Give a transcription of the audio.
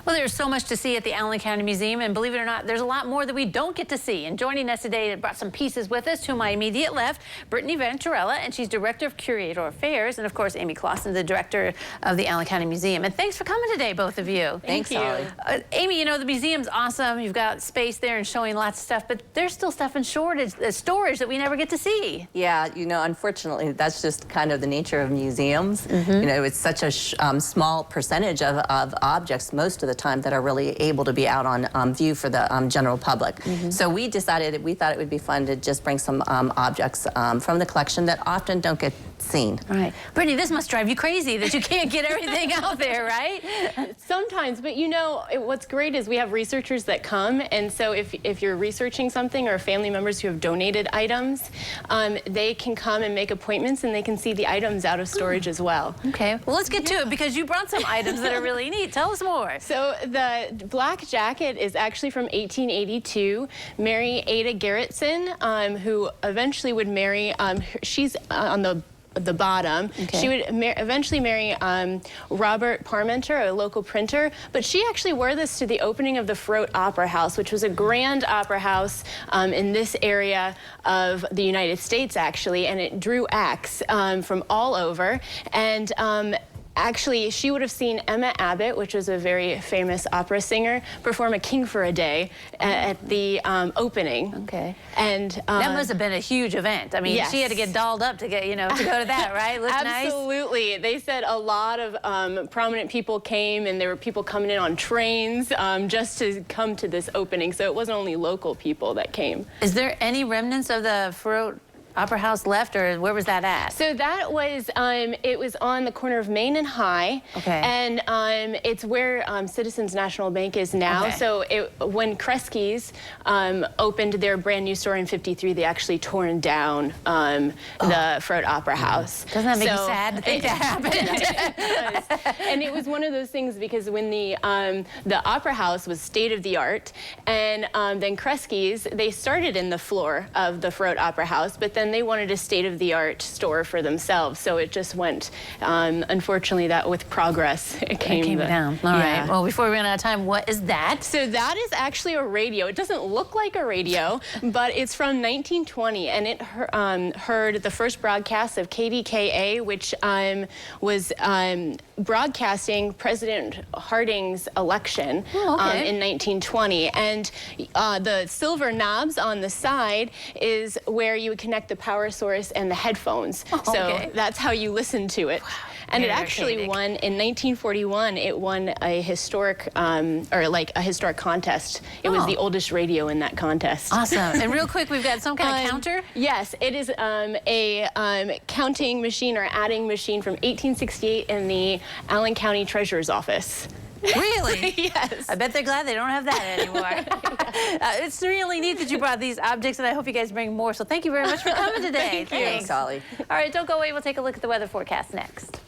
Well, there's so much to see at the Allen County Museum, and believe it or not, there's a lot more that we don't get to see. And joining us today, brought some pieces with us. To my immediate left, Brittany Venturella, and she's Director of Curator Affairs, and of course, Amy Clausen, the Director of the Allen County Museum. And thanks for coming today, both of you. Thank you. Amy, you know, the museum's awesome. You've got space there and showing lots of stuff, but there's still stuff in storage that we never get to see. Yeah, you know, unfortunately, that's just kind of the nature of museums. You know, it's such a small percentage of objects most of the time that are really able to be out on view for the general public. So we decided, we thought it would be fun to just bring some objects from the collection that often don't get seen. All right. Brittany, this must drive you crazy that you can't get everything out there, right? Sometimes, but you know, what's great is we have researchers that come, and so if you're researching something or family members who have donated items, they can come and make appointments and they can see the items out of storage as well. Okay, well, let's get to it because you brought some items that are really neat. Tell us more. So the black jacket is actually from 1882. Mary Ada Garretson, who eventually would marry, she's on the bottom. Okay. She would eventually marry Robert Parmenter, a local printer, but she actually wore this to the opening of the Frot Opera House, which was a grand opera house in this area of the United States, actually, and it drew acts from all over. And actually, she would have seen Emma Abbott, which was a very famous opera singer, perform A King for a Day at the opening. Okay. And that must have been a huge event. I mean, yes. She had to get dolled up to get, to go to that, right? Look Absolutely. Nice. They said a lot of prominent people came, and there were people coming in on trains just to come to this opening. So it wasn't only local people that came. Is there any remnants of the Frot Opera House left, or where was that at? So that was, it was on the corner of Main and High. Okay. And it's where Citizens National Bank is now. Okay. So when Kresge's opened their brand new store in '53, they actually torn down the Frot Opera House. Doesn't that make you sad to think that happened? And it was one of those things because when the Opera House was state of the art, and then Kresge's, they started in the floor of the Frot Opera House, but then they wanted a state-of-the-art store for themselves, so it just went, unfortunately, that with progress, it came down. All right. Well, before we run out of time, what is that? So that is actually a radio. It doesn't look like a radio, but it's from 1920, and it heard the first broadcast of KDKA, which was broadcasting President Harding's election in 1920. And the silver knobs on the side is where you would connect the power source and the headphones. So that's how you listen to it. Wow. And it actually won, in 1941, it won a historic, or like a historic contest. It was the oldest radio in that contest. Awesome. And real quick, we've got some kind of counter? Yes, it is a counting machine or adding machine from 1868 in the Allen County Treasurer's Office. Really? Yes. I bet they're glad they don't have that anymore. It's really neat that you brought these objects, and I hope you guys bring more. So thank you very much for coming today. Thanks, Holly. All right, don't go away. We'll take a look at the weather forecast next.